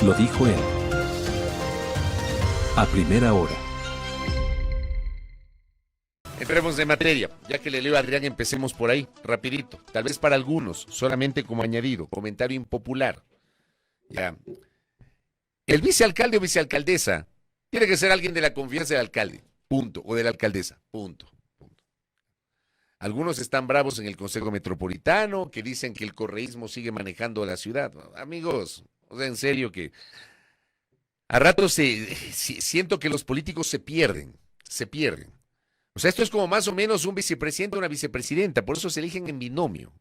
Lo dijo él. A primera hora. Entremos en materia, ya que le leo a Adrián, empecemos por ahí, rapidito. Tal vez para algunos, solamente como añadido, comentario impopular. Ya. El vicealcalde o vicealcaldesa tiene que ser alguien de la confianza del alcalde, punto, o de la alcaldesa, punto. Algunos están bravos en el Consejo Metropolitano, que dicen que el correísmo sigue manejando la ciudad. Amigos, o sea, en serio que a ratos siento que los políticos se pierden. O sea, esto es como más o menos un vicepresidente o una vicepresidenta, por eso se eligen en binomio.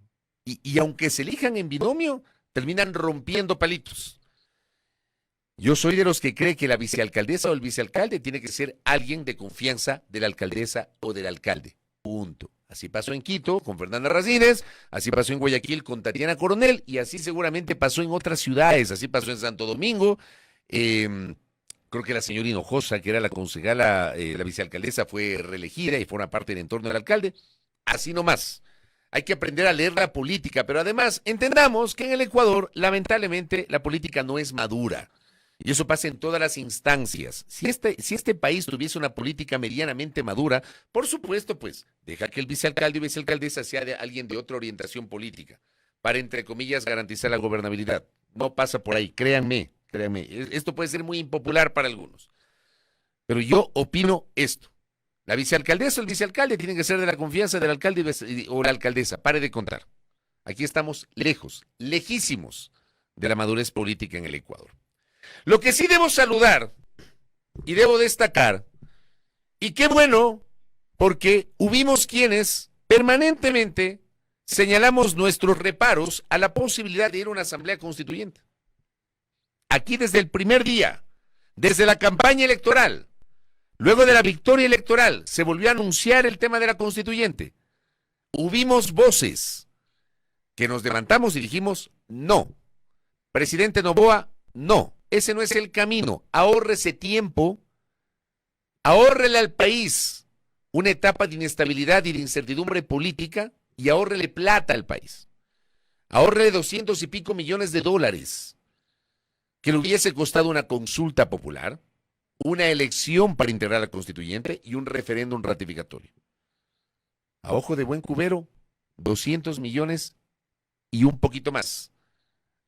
Y aunque se elijan en binomio, terminan rompiendo palitos. Yo soy de los que cree que la vicealcaldesa o el vicealcalde tiene que ser alguien de confianza de la alcaldesa o del alcalde. Punto. Así pasó en Quito con Fernanda Racines, así pasó en Guayaquil con Tatiana Coronel y así seguramente pasó en otras ciudades, así pasó en Santo Domingo. Creo que la señora Hinojosa, que era la concejala, la vicealcaldesa, fue reelegida y forma parte del entorno del alcalde. Así nomás. Hay que aprender a leer la política, pero además entendamos que en el Ecuador, lamentablemente, la política no es madura. Y eso pasa en todas las instancias. Si este país tuviese una política medianamente madura, por supuesto, pues, deja que el vicealcalde y vicealcaldesa sea de alguien de otra orientación política, para, entre comillas, garantizar la gobernabilidad. No pasa por ahí, créanme. Esto puede ser muy impopular para algunos. Pero yo opino esto. La vicealcaldesa o el vicealcalde tienen que ser de la confianza del alcalde o la alcaldesa. Pare de contar. Aquí estamos lejos, lejísimos de la madurez política en el Ecuador. Lo que sí debo saludar y debo destacar, y qué bueno, porque hubimos quienes permanentemente señalamos nuestros reparos a la posibilidad de ir a una asamblea constituyente. Aquí desde el primer día, desde la campaña electoral, luego de la victoria electoral, se volvió a anunciar el tema de la constituyente. Hubimos voces que nos levantamos y dijimos, no. Presidente Noboa, no. Ese no es el camino. Ahórrese tiempo, ahórrele al país una etapa de inestabilidad y de incertidumbre política y ahórrele plata al país. Ahórrele 200 y pico millones de dólares. Que le hubiese costado una consulta popular, una elección para integrar la constituyente y un referéndum ratificatorio. A ojo de buen cubero, 200 millones y un poquito más.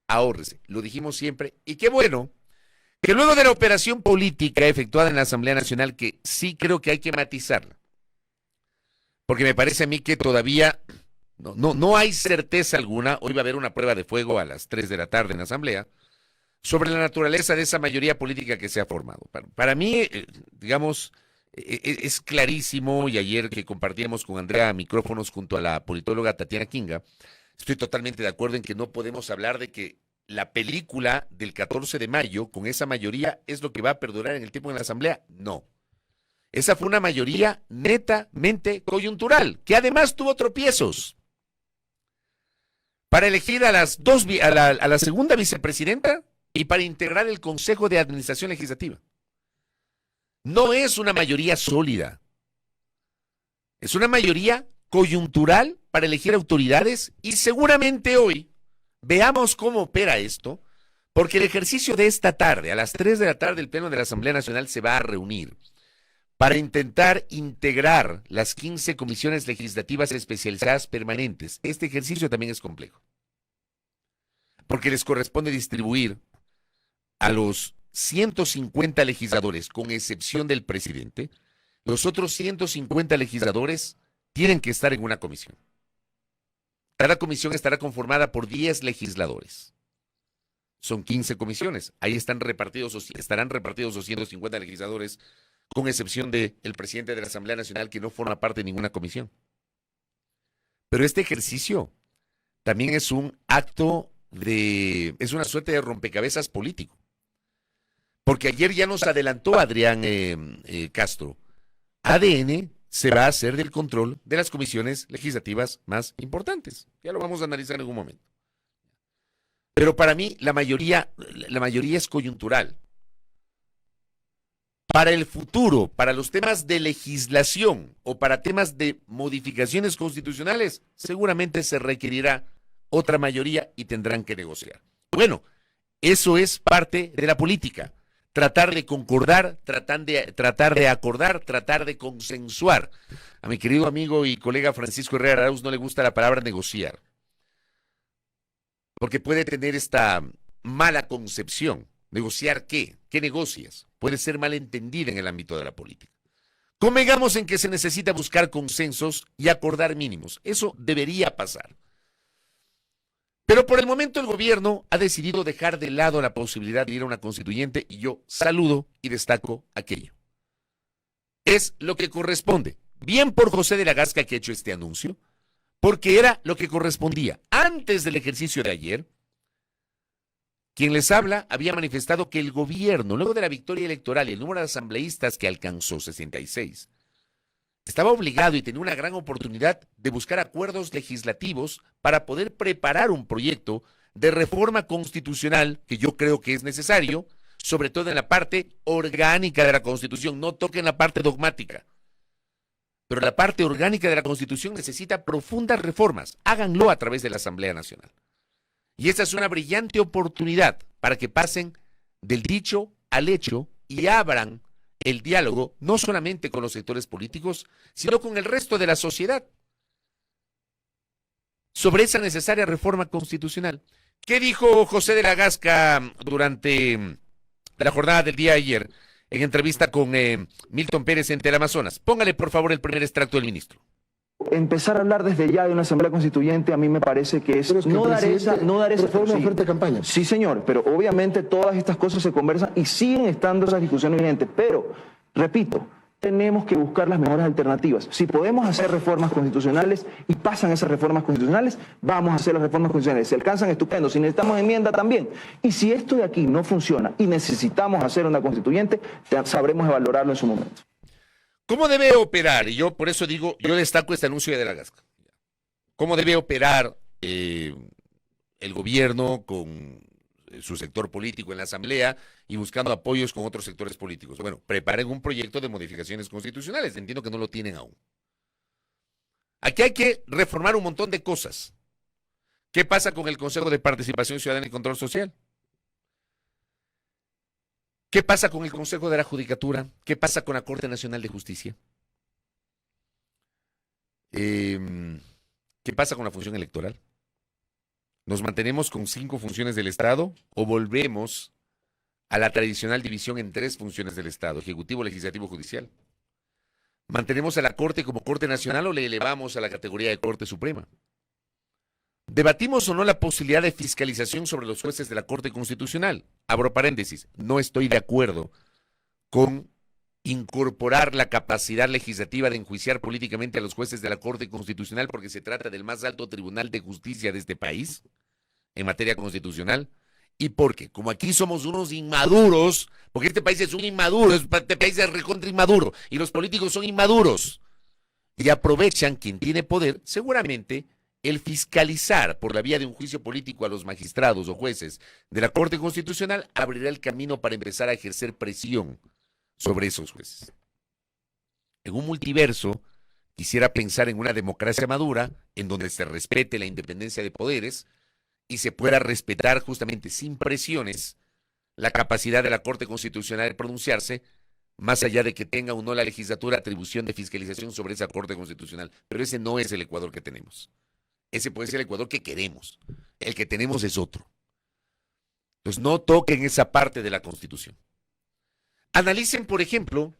Ahórrese, lo dijimos siempre, y qué bueno que luego de la operación política efectuada en la Asamblea Nacional, que sí creo que hay que matizarla, porque me parece a mí que todavía no hay certeza alguna. Hoy va a haber una prueba de fuego a las 3 de la tarde en la Asamblea, sobre la naturaleza de esa mayoría política que se ha formado. Para mí, digamos, es clarísimo, y ayer que compartíamos con Andrea micrófonos junto a la politóloga Tatiana Kinga, estoy totalmente de acuerdo en que no podemos hablar de que la película del 14 de mayo, con esa mayoría, es lo que va a perdurar en el tiempo en la Asamblea. No. Esa fue una mayoría netamente coyuntural, que además tuvo tropiezos. Para elegir a la segunda vicepresidenta, y para integrar el Consejo de Administración Legislativa. No es una mayoría sólida. Es una mayoría coyuntural para elegir autoridades y seguramente hoy veamos cómo opera esto, porque el ejercicio de esta tarde, a las 3 de la tarde, el Pleno de la Asamblea Nacional se va a reunir para intentar integrar las 15 comisiones legislativas especializadas permanentes. Este ejercicio también es complejo, porque les corresponde distribuir a los 150 legisladores, con excepción del presidente. Los otros 150 legisladores tienen que estar en una comisión. Cada comisión estará conformada por 10 legisladores. Son 15 comisiones. Ahí estarán repartidos los 150 legisladores, con excepción del presidente de la Asamblea Nacional, que no forma parte de ninguna comisión. Pero este ejercicio también es un acto es una suerte de rompecabezas político. Porque ayer ya nos adelantó Adrián Castro. ADN se va a hacer del control de las comisiones legislativas más importantes. Ya lo vamos a analizar en algún momento. Pero para mí la mayoría es coyuntural. Para el futuro, para los temas de legislación o para temas de modificaciones constitucionales, seguramente se requerirá otra mayoría y tendrán que negociar. Bueno, Eso es parte de la política. Tratar de concordar, tratar de acordar, tratar de consensuar. A mi querido amigo y colega Francisco Herrera Arauz no le gusta la palabra negociar, porque puede tener esta mala concepción. ¿Negociar qué? ¿Qué negocias? Puede ser malentendida en el ámbito de la política. Convengamos en que se necesita buscar consensos y acordar mínimos. Eso debería pasar. Pero por el momento el gobierno ha decidido dejar de lado la posibilidad de ir a una constituyente y yo saludo y destaco aquello. Es lo que corresponde. Bien por José de la Gasca que ha hecho este anuncio, porque era lo que correspondía. Antes del ejercicio de ayer, quien les habla había manifestado que el gobierno, luego de la victoria electoral y el número de asambleístas que alcanzó 66, estaba obligado y tenía una gran oportunidad de buscar acuerdos legislativos para poder preparar un proyecto de reforma constitucional que yo creo que es necesario, sobre todo en la parte orgánica de la Constitución. No toquen la parte dogmática, pero la parte orgánica de la Constitución necesita profundas reformas. Háganlo a través de la Asamblea Nacional. Y esta es una brillante oportunidad para que pasen del dicho al hecho y abran el diálogo no solamente con los sectores políticos, sino con el resto de la sociedad sobre esa necesaria reforma constitucional. ¿Qué dijo José de la Gasca durante la jornada del día de ayer en entrevista con Milton Pérez en Teleamazonas? Póngale por favor el primer extracto del ministro. Empezar a hablar desde ya de una asamblea constituyente a mí me parece que es no dar esa fue una oferta de campaña. Sí, señor, pero obviamente todas estas cosas se conversan y siguen estando esas discusiones vigentes, pero repito, tenemos que buscar las mejores alternativas. Si podemos hacer reformas constitucionales y pasan esas reformas constitucionales, vamos a hacer las reformas constitucionales. Si alcanzan, estupendo. Si necesitamos enmienda, también. Y si esto de aquí no funciona y necesitamos hacer una constituyente, sabremos valorarlo en su momento. ¿Cómo debe operar? Y yo por eso digo, yo destaco este anuncio de la Gasca. ¿Cómo debe operar el gobierno con su sector político en la Asamblea y buscando apoyos con otros sectores políticos? Bueno, preparen un proyecto de modificaciones constitucionales. Entiendo que no lo tienen aún. Aquí hay que reformar un montón de cosas. ¿Qué pasa con el Consejo de Participación Ciudadana y Control Social? ¿Qué pasa con el Consejo de la Judicatura? ¿Qué pasa con la Corte Nacional de Justicia? ¿Qué pasa con la función electoral? ¿Nos mantenemos con 5 funciones del Estado o volvemos a la tradicional división en 3 funciones del Estado, Ejecutivo, Legislativo, Judicial? ¿Mantenemos a la Corte como Corte Nacional o le elevamos a la categoría de Corte Suprema? ¿Debatimos o no la posibilidad de fiscalización sobre los jueces de la Corte Constitucional? Abro paréntesis, no estoy de acuerdo con incorporar la capacidad legislativa de enjuiciar políticamente a los jueces de la Corte Constitucional porque se trata del más alto tribunal de justicia de este país en materia constitucional y porque, como aquí somos unos inmaduros, porque este país es un inmaduro, este país es recontra inmaduro y los políticos son inmaduros y aprovechan quien tiene poder, seguramente el fiscalizar por la vía de un juicio político a los magistrados o jueces de la Corte Constitucional abrirá el camino para empezar a ejercer presión sobre esos jueces. En un multiverso, quisiera pensar en una democracia madura, en donde se respete la independencia de poderes y se pueda respetar justamente sin presiones la capacidad de la Corte Constitucional de pronunciarse, más allá de que tenga o no la legislatura atribución de fiscalización sobre esa Corte Constitucional. Pero ese no es el Ecuador que tenemos. Ese puede ser el Ecuador que queremos. El que tenemos es otro. Entonces no toquen esa parte de la Constitución. Analicen, por ejemplo,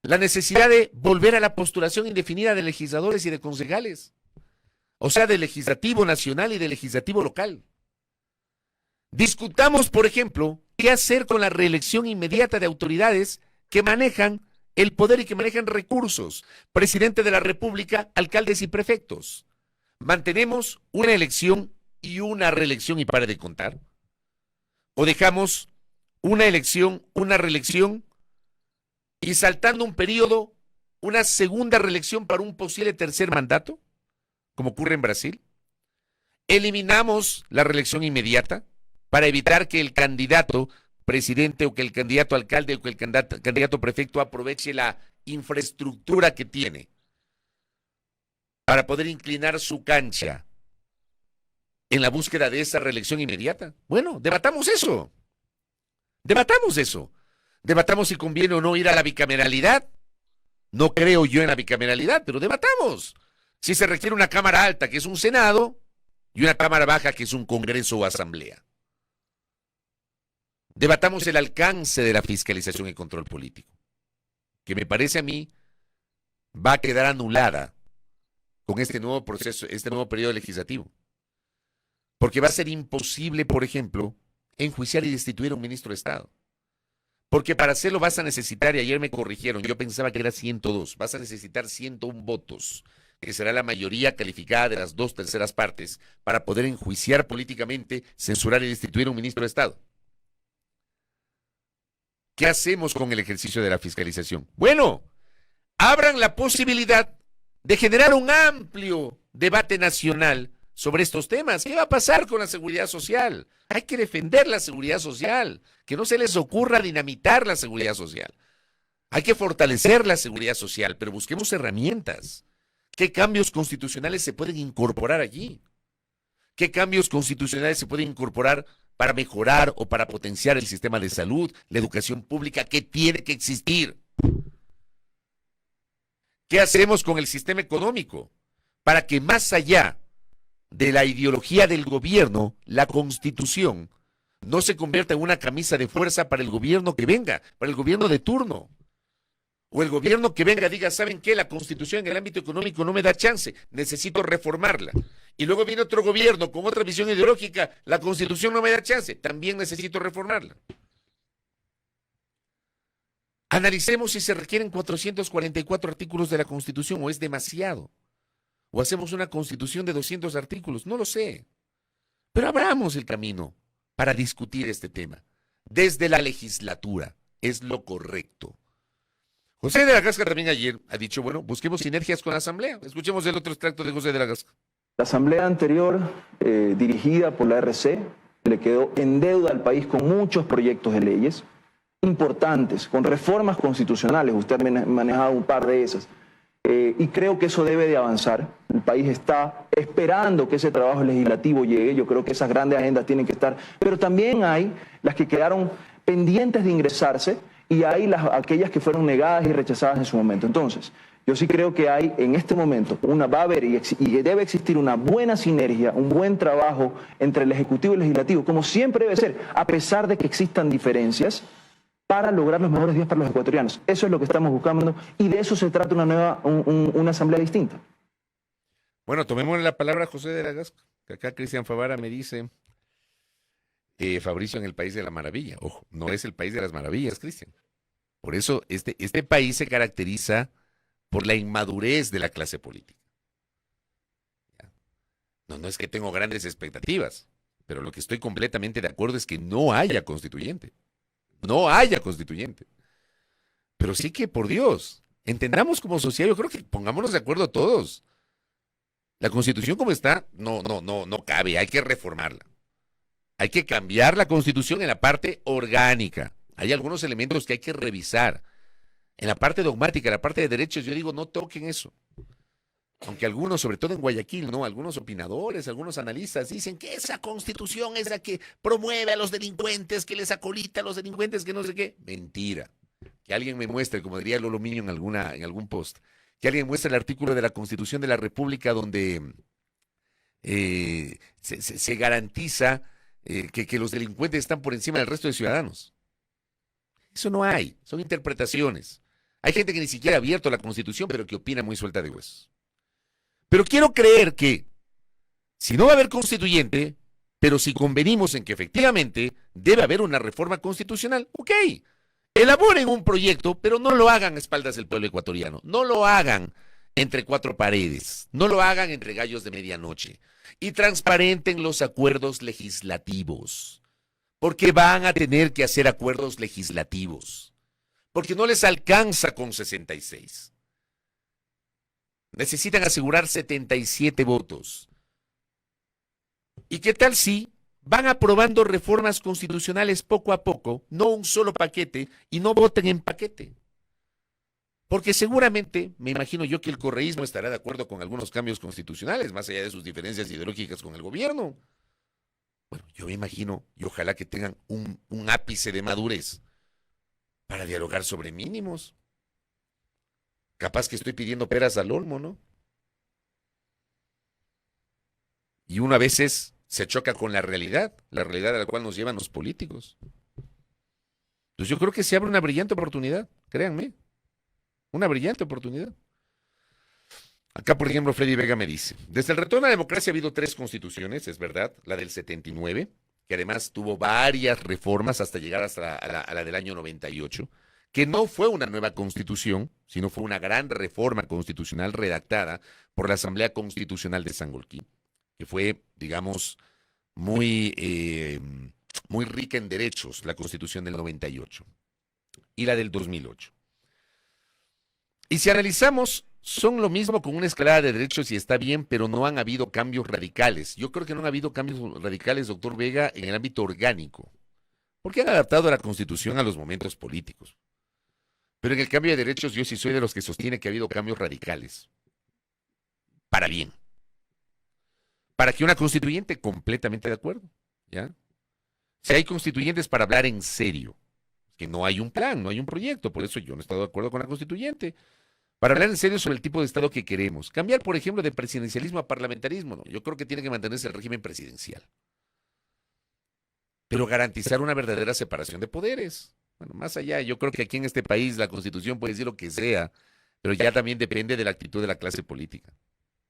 la necesidad de volver a la postulación indefinida de legisladores y de concejales. O sea, del legislativo nacional y del legislativo local. Discutamos, por ejemplo, qué hacer con la reelección inmediata de autoridades que manejan el poder y que manejan recursos. Presidente de la República, alcaldes y prefectos. ¿Mantenemos una elección y una reelección y pare de contar? ¿O dejamos una elección, una reelección y saltando un periodo, una segunda reelección para un posible tercer mandato, como ocurre en Brasil? ¿Eliminamos la reelección inmediata para evitar que el candidato presidente o que el candidato alcalde o que el candidato prefecto aproveche la infraestructura que tiene para poder inclinar su cancha en la búsqueda de esa reelección inmediata? Bueno, debatamos eso. Debatamos eso. Debatamos si conviene o no ir a la bicameralidad. No creo yo en la bicameralidad, pero debatamos. Si se requiere una Cámara Alta, que es un Senado, y una Cámara Baja, que es un Congreso o Asamblea. Debatamos el alcance de la fiscalización y control político, que me parece a mí va a quedar anulada con este nuevo proceso, este nuevo periodo legislativo. Porque va a ser imposible, por ejemplo, enjuiciar y destituir a un ministro de Estado. Porque para hacerlo vas a necesitar, y ayer me corrigieron, yo pensaba que era 102, vas a necesitar 101 votos, que será la mayoría calificada de las 2/3 partes, para poder enjuiciar políticamente, censurar y destituir a un ministro de Estado. ¿Qué hacemos con el ejercicio de la fiscalización? Bueno, abran la posibilidad de generar un amplio debate nacional sobre estos temas. ¿Qué va a pasar con la seguridad social? Hay que defender la seguridad social, que no se les ocurra dinamitar la seguridad social. Hay que fortalecer la seguridad social, pero busquemos herramientas. ¿Qué cambios constitucionales se pueden incorporar allí? ¿Qué cambios constitucionales se pueden incorporar para mejorar o para potenciar el sistema de salud, la educación pública que tiene que existir? ¿Qué hacemos con el sistema económico para que más allá de la ideología del gobierno, la Constitución no se convierta en una camisa de fuerza para el gobierno que venga, para el gobierno de turno? O el gobierno que venga diga, ¿saben qué? La Constitución en el ámbito económico no me da chance, necesito reformarla. Y luego viene otro gobierno con otra visión ideológica, la Constitución no me da chance, también necesito reformarla. Analicemos si se requieren 444 artículos de la Constitución o es demasiado. O hacemos una Constitución de 200 artículos, no lo sé. Pero abramos el camino para discutir este tema. Desde la legislatura es lo correcto. José de la Gasca también ayer ha dicho, bueno, busquemos sinergias con la Asamblea. Escuchemos el otro extracto de José de la Gasca. La Asamblea anterior, dirigida por la RC, le quedó en deuda al país con muchos proyectos de leyes importantes, con reformas constitucionales. Usted ha manejado un par de esas. Y creo que eso debe de avanzar. El país está esperando que ese trabajo legislativo llegue. Yo creo que esas grandes agendas tienen que estar. Pero también hay las que quedaron pendientes de ingresarse y hay aquellas que fueron negadas y rechazadas en su momento. Entonces, yo sí creo que hay en este momento, va a haber y debe existir una buena sinergia, un buen trabajo entre el Ejecutivo y el Legislativo, como siempre debe ser, a pesar de que existan diferencias, para lograr los mejores días para los ecuatorianos. Eso es lo que estamos buscando y de eso se trata una asamblea distinta. Bueno, tomemos la palabra a José de la Gasca, que acá Cristian Favara me dice, Fabricio en el país de la maravilla. Ojo, no es el país de las maravillas, Cristian. Por eso este país se caracteriza por la inmadurez de la clase política. No es que tengo grandes expectativas, pero lo que estoy completamente de acuerdo es que no haya constituyente. No haya constituyente. Pero sí que, por Dios, entendamos como sociedad, yo creo que pongámonos de acuerdo todos. La Constitución como está, no cabe, hay que reformarla. Hay que cambiar la Constitución en la parte orgánica. Hay algunos elementos que hay que revisar. En la parte dogmática, en la parte de derechos, yo digo, no toquen eso. Aunque algunos, sobre todo en Guayaquil, ¿no? Algunos opinadores, algunos analistas dicen que esa Constitución es la que promueve a los delincuentes, que les acolita a los delincuentes, que no sé qué. Mentira. Que alguien me muestre, como diría Lolo Miño en algún post, que alguien muestre el artículo de la Constitución de la República donde se garantiza que los delincuentes están por encima del resto de ciudadanos. Eso no hay, son interpretaciones. Hay gente que ni siquiera ha abierto la Constitución, pero que opina muy suelta de huesos. Pero quiero creer que, si no va a haber constituyente, pero si convenimos en que efectivamente debe haber una reforma constitucional, ok, elaboren un proyecto, pero no lo hagan a espaldas del pueblo ecuatoriano, no lo hagan entre cuatro paredes, no lo hagan entre gallos de medianoche, y transparenten los acuerdos legislativos, porque van a tener que hacer acuerdos legislativos, porque no les alcanza con 66. Necesitan asegurar 77 votos. ¿Y qué tal si van aprobando reformas constitucionales poco a poco, no un solo paquete, y no voten en paquete? Porque seguramente, me imagino yo que el correísmo estará de acuerdo con algunos cambios constitucionales, más allá de sus diferencias ideológicas con el gobierno. Bueno, yo me imagino, y ojalá que tengan un ápice de madurez para dialogar sobre mínimos. Capaz que estoy pidiendo peras al olmo, ¿no? Y uno a veces se choca con la realidad a la cual nos llevan los políticos. Entonces yo creo que se abre una brillante oportunidad, créanme, una brillante oportunidad. Acá, por ejemplo, Freddy Vega me dice, desde el retorno a la democracia ha habido 3 constituciones, es verdad, la del 79, que además tuvo varias reformas hasta llegar hasta la del año 98, que no fue una nueva constitución, sino fue una gran reforma constitucional redactada por la Asamblea Constitucional de Sangolquí, que fue, digamos, muy rica en derechos, la constitución del 98 y la del 2008. Y si analizamos, son lo mismo con una escalada de derechos y está bien, pero no han habido cambios radicales. Yo creo que no han habido cambios radicales, doctor Vega, en el ámbito orgánico, porque han adaptado la Constitución a los momentos políticos. Pero en el cambio de derechos yo sí soy de los que sostiene que ha habido cambios radicales. Para bien. Para que una constituyente, completamente de acuerdo, ¿ya? Si hay constituyentes para hablar en serio, que no hay un plan, no hay un proyecto, por eso yo no he estado de acuerdo con la constituyente. Para hablar en serio sobre el tipo de Estado que queremos. Cambiar, por ejemplo, de presidencialismo a parlamentarismo, ¿no? Yo creo que tiene que mantenerse el régimen presidencial. Pero garantizar una verdadera separación de poderes. Bueno, más allá, yo creo que aquí en este país la Constitución puede decir lo que sea, pero ya también depende de la actitud de la clase política.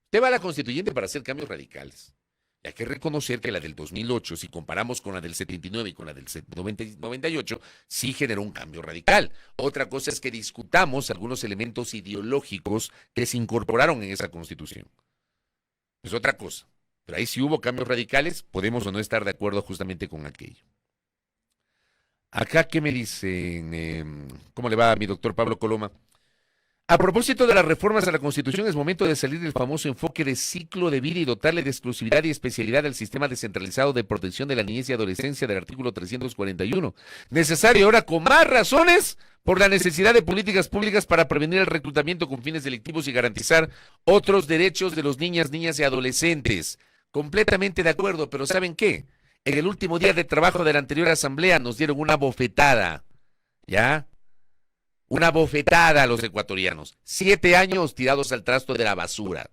Usted va a la constituyente para hacer cambios radicales. Y hay que reconocer que la del 2008, si comparamos con la del 79 y con la del 98, sí generó un cambio radical. Otra cosa es que discutamos algunos elementos ideológicos que se incorporaron en esa constitución. Es otra cosa. Pero ahí sí hubo cambios radicales, podemos o no estar de acuerdo justamente con aquello. Acá, ¿qué me dicen? ¿Cómo le va a mi doctor Pablo Coloma? A propósito de las reformas a la Constitución, es momento de salir del famoso enfoque de ciclo de vida y dotarle de exclusividad y especialidad al sistema descentralizado de protección de la niñez y adolescencia del artículo 341. Necesario ahora con más razones por la necesidad de políticas públicas para prevenir el reclutamiento con fines delictivos y garantizar otros derechos de los niñas y adolescentes. Completamente de acuerdo, pero ¿saben qué? En el último día de trabajo de la anterior asamblea nos dieron una bofetada, ¿ya? Una bofetada a los ecuatorianos. 7 años tirados al trasto de la basura.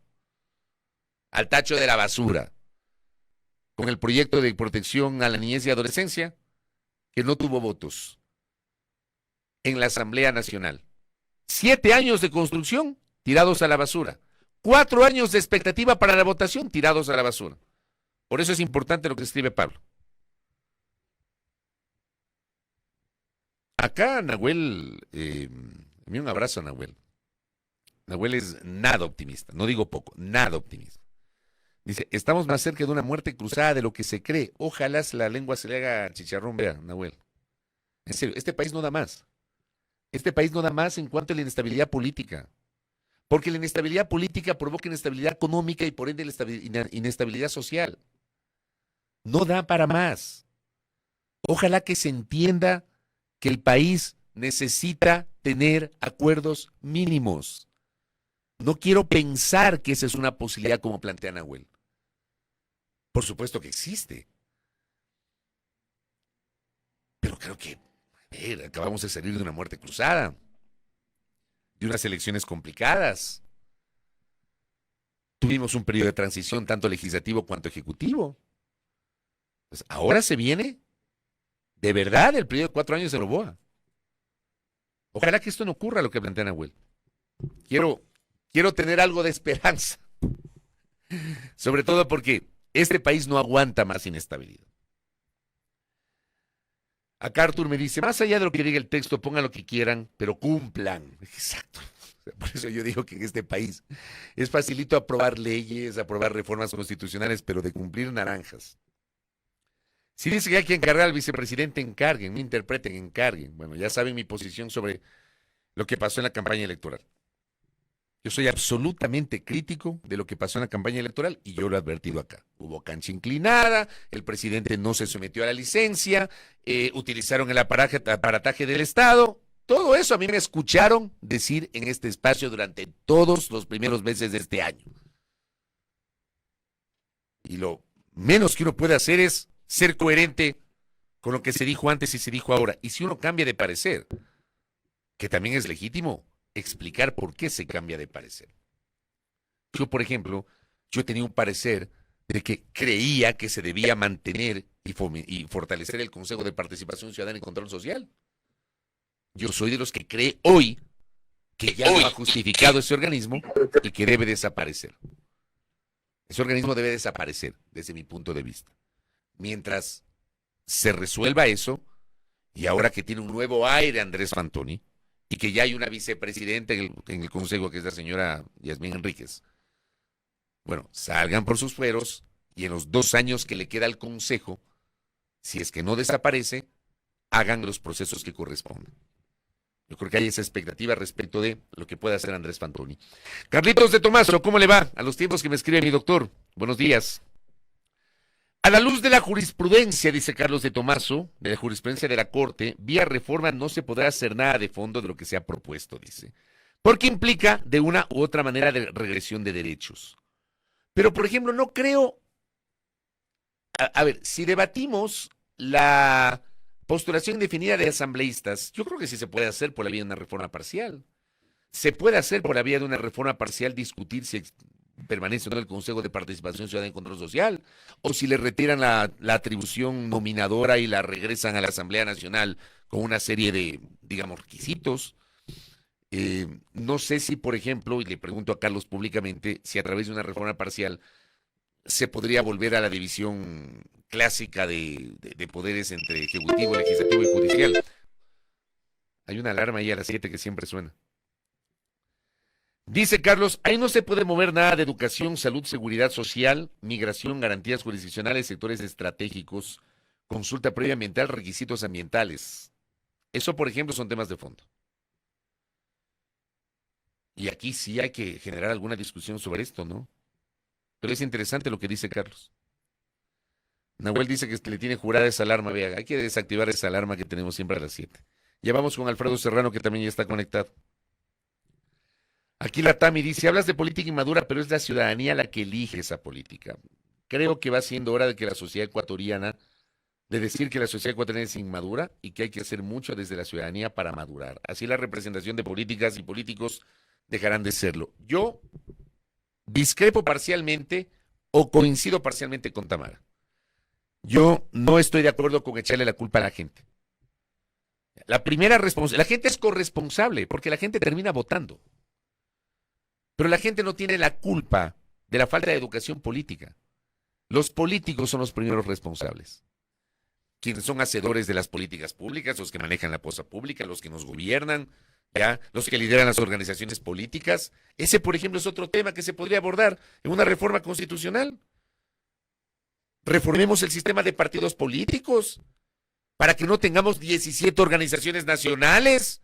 Al tacho de la basura. Con el proyecto de protección a la niñez y adolescencia, que no tuvo votos en la Asamblea Nacional. 7 años de construcción tirados a la basura. 4 años de expectativa para la votación tirados a la basura. Por eso es importante lo que escribe Pablo. Acá Nahuel, envío un abrazo a Nahuel. Nahuel es nada optimista, no digo poco, nada optimista. Dice, estamos más cerca de una muerte cruzada de lo que se cree. Ojalá la lengua se le haga chicharrón, vea, Nahuel. En serio, este país no da más. Este país no da más en cuanto a la inestabilidad política. Porque la inestabilidad política provoca inestabilidad económica y por ende la inestabilidad social. No da para más. Ojalá que se entienda que el país necesita tener acuerdos mínimos. No quiero pensar que esa es una posibilidad como plantea Nahuel. Por supuesto que existe. Pero creo que, acabamos de salir de una muerte cruzada, de unas elecciones complicadas. Tuvimos un periodo de transición tanto legislativo cuanto ejecutivo. Pues ahora se viene de verdad el periodo de 4 años de Noboa. Ojalá que esto no ocurra, lo que plantea Nahuel. Quiero tener algo de esperanza. Sobre todo porque este país no aguanta más inestabilidad. Acá Artur me dice, más allá de lo que diga el texto, pongan lo que quieran, pero cumplan. Exacto. Por eso yo digo que en este país es facilito aprobar leyes, aprobar reformas constitucionales, pero de cumplir naranjas. Si dice que hay que encargar al vicepresidente, encarguen, no interpreten, encarguen. Bueno, ya saben mi posición sobre lo que pasó en la campaña electoral. Yo soy absolutamente crítico de lo que pasó en la campaña electoral y yo lo he advertido acá. Hubo cancha inclinada, el presidente no se sometió a la licencia, utilizaron el aparataje del Estado. Todo eso a mí me escucharon decir en este espacio durante todos los primeros meses de este año. Y lo menos que uno puede hacer es ser coherente con lo que se dijo antes y se dijo ahora. Y si uno cambia de parecer, que también es legítimo, explicar por qué se cambia de parecer. Yo, por ejemplo, yo tenía un parecer de que creía que se debía mantener y fortalecer el Consejo de Participación Ciudadana y Control Social. Yo soy de los que cree hoy que ya no ha justificado ese organismo y que debe desaparecer. Ese organismo debe desaparecer, desde mi punto de vista. Mientras se resuelva eso, y ahora que tiene un nuevo aire Andrés Fantoni, y que ya hay una vicepresidenta en el Consejo, que es la señora Yasmín Enríquez, bueno, salgan por sus fueros, y en los 2 años que le queda al Consejo, si es que no desaparece, hagan los procesos que corresponden. Yo creo que hay esa expectativa respecto de lo que pueda hacer Andrés Fantoni. Carlitos de Tomaso, ¿cómo le va? A los tiempos que me escribe mi doctor. Buenos días. A la luz de la jurisprudencia, dice Carlos de Tomaso, de la jurisprudencia de la Corte, vía reforma no se podrá hacer nada de fondo de lo que se ha propuesto, dice. Porque implica de una u otra manera de regresión de derechos. Pero, por ejemplo, no creo... A ver, si debatimos la postulación indefinida de asambleístas, yo creo que sí se puede hacer por la vía de una reforma parcial. Se puede hacer por la vía de una reforma parcial discutir si permanece o no el Consejo de Participación Ciudadana y Control Social, o si le retiran la atribución nominadora y la regresan a la Asamblea Nacional con una serie de, digamos, requisitos. No sé si, por ejemplo, y le pregunto a Carlos públicamente, si a través de una reforma parcial se podría volver a la división clásica de poderes entre ejecutivo, legislativo y judicial. Hay una alarma ahí a las 7 que siempre suena. Dice Carlos, ahí no se puede mover nada de educación, salud, seguridad social, migración, garantías jurisdiccionales, sectores estratégicos, consulta previa ambiental, requisitos ambientales. Eso, por ejemplo, son temas de fondo. Y aquí sí hay que generar alguna discusión sobre esto, ¿no? Pero es interesante lo que dice Carlos. Nahuel dice que le tiene jurada esa alarma, vea, hay que desactivar esa alarma que tenemos siempre a las 7. Ya vamos con Alfredo Serrano, que también ya está conectado. Aquí la Tami dice, hablas de política inmadura, pero es la ciudadanía la que elige esa política. Creo que va siendo hora de que la sociedad ecuatoriana, de decir que la sociedad ecuatoriana es inmadura y que hay que hacer mucho desde la ciudadanía para madurar. Así la representación de políticas y políticos dejarán de serlo. Yo discrepo parcialmente o coincido parcialmente con Tamara. Yo no estoy de acuerdo con echarle la culpa a la gente. La gente es corresponsable porque la gente termina votando. Pero la gente no tiene la culpa de la falta de educación política. Los políticos son los primeros responsables. Quienes son hacedores de las políticas públicas, los que manejan la cosa pública, los que nos gobiernan, ¿ya? Los que lideran las organizaciones políticas. Ese, por ejemplo, es otro tema que se podría abordar en una reforma constitucional. Reformemos el sistema de partidos políticos para que no tengamos 17 organizaciones nacionales,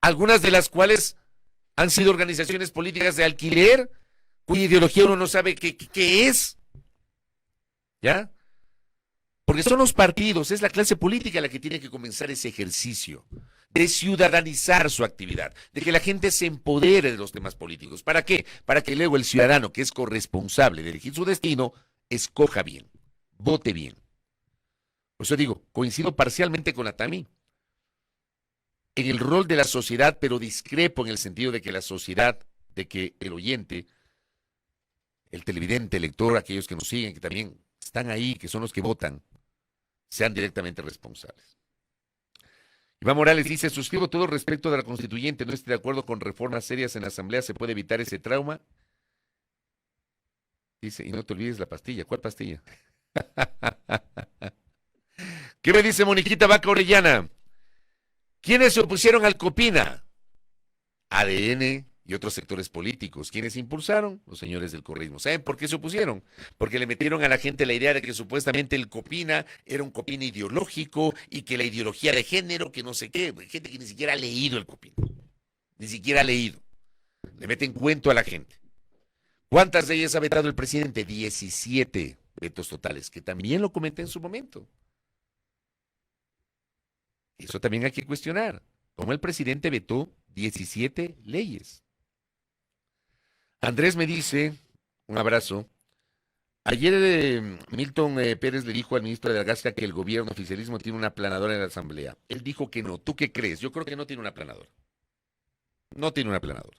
algunas de las cuales han sido organizaciones políticas de alquiler, cuya ideología uno no sabe qué es. ¿Ya? Porque son los partidos, es la clase política la que tiene que comenzar ese ejercicio de ciudadanizar su actividad, de que la gente se empodere de los temas políticos. ¿Para qué? Para que luego el ciudadano, que es corresponsable de elegir su destino, escoja bien, vote bien. Por eso digo, coincido parcialmente con la Tami en el rol de la sociedad, pero discrepo en el sentido de que la sociedad, de que el oyente, el televidente, el lector, aquellos que nos siguen, que también están ahí, que son los que votan, sean directamente responsables. Iván Morales dice, suscribo todo respecto de la constituyente, no estoy de acuerdo con reformas serias en la asamblea, se puede evitar ese trauma. Dice, y no te olvides la pastilla. ¿Cuál pastilla? ¿Qué me dice Moniquita Vaca Orellana? ¿Quiénes se opusieron al Copina? ADN y otros sectores políticos. ¿Quiénes impulsaron? Los señores del correísmo. ¿Saben por qué se opusieron? Porque le metieron a la gente la idea de que supuestamente el Copina era un Copina ideológico y que la ideología de género, que no sé qué. Gente que ni siquiera ha leído el Copina. Ni siquiera ha leído. Le meten cuento a la gente. ¿Cuántas de ellas ha vetado el presidente? 17 vetos totales, que también lo comenté en su momento. Eso también hay que cuestionar. Cómo el presidente vetó 17 leyes. Andrés me dice, un abrazo, Ayer Milton Pérez le dijo al ministro de la Gasca que el gobierno oficialismo tiene una aplanadora en la asamblea. Él dijo que no. ¿Tú qué crees? Yo creo que no tiene una aplanadora. No tiene una aplanadora.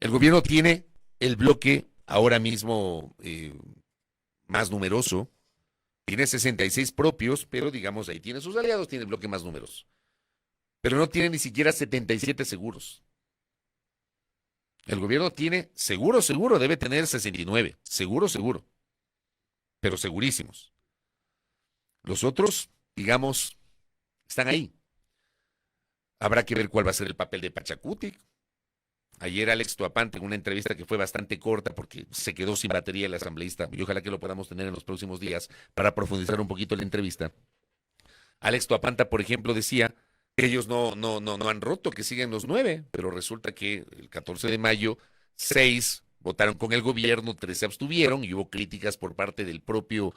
El gobierno tiene el bloque ahora mismo más numeroso. Tiene 66 propios, pero digamos ahí tiene sus aliados, tiene el bloque más numeroso. Pero no tiene ni siquiera 77 seguros. El gobierno tiene, seguro, debe tener 69. Seguro. Pero segurísimos. Los otros, digamos, están ahí. Habrá que ver cuál va a ser el papel de Pachacuti. Ayer Alex Toapante en una entrevista que fue bastante corta porque se quedó sin batería el asambleísta y ojalá que lo podamos tener en los próximos días para profundizar un poquito la entrevista. Alex Toapanta, por ejemplo, decía que ellos no han roto, que siguen los 9, pero resulta que el 14 de mayo 6 votaron con el gobierno, 3 se abstuvieron y hubo críticas por parte del propio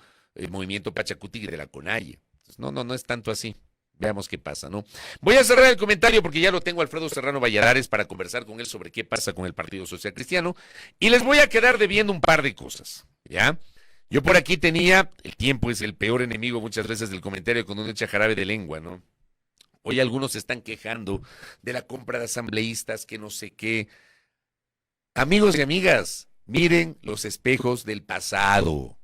movimiento Pachacuti y de la CONAIE. Entonces, no es tanto así. Veamos qué pasa, ¿no? Voy a cerrar el comentario porque ya lo tengo Alfredo Serrano Valladares para conversar con él sobre qué pasa con el Partido Social Cristiano y les voy a quedar debiendo un par de cosas, ¿ya? Yo por aquí tenía, el tiempo es el peor enemigo muchas veces del comentario cuando uno echa jarabe de lengua, ¿no? Hoy algunos se están quejando de la compra de asambleístas, que no sé qué. Amigos y amigas, miren los espejos del pasado.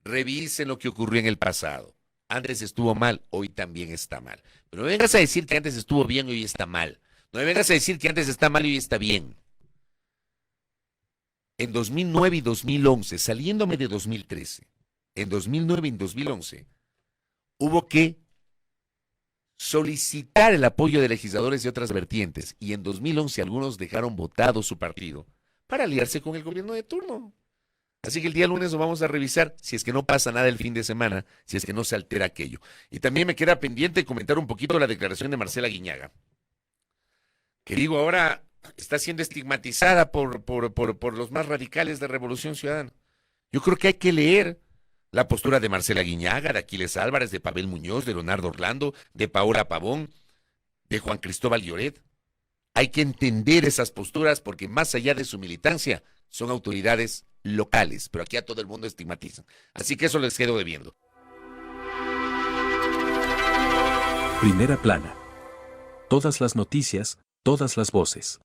Revisen lo que ocurrió en el pasado. Antes estuvo mal, hoy también está mal. Pero no vengas a decir que antes estuvo bien y hoy está mal. No me vengas a decir que antes está mal y hoy está bien. En 2009 y 2011, saliéndome de 2013, en 2009 y 2011, hubo que solicitar el apoyo de legisladores de otras vertientes. Y en 2011 algunos dejaron votado su partido para aliarse con el gobierno de turno. Así que el día lunes lo vamos a revisar si es que no pasa nada el fin de semana, si es que no se altera aquello. Y también me queda pendiente comentar un poquito la declaración de Marcela Guiñaga, que digo ahora está siendo estigmatizada por los más radicales de Revolución Ciudadana. Yo creo que hay que leer la postura de Marcela Guiñaga, de Aquiles Álvarez, de Pavel Muñoz, de Leonardo Orlando, de Paola Pavón, de Juan Cristóbal Lloret. Hay que entender esas posturas porque más allá de su militancia, son autoridades locales, pero aquí a todo el mundo estigmatizan. Así que eso les quedo debiendo. Primera plana. Todas las noticias, todas las voces.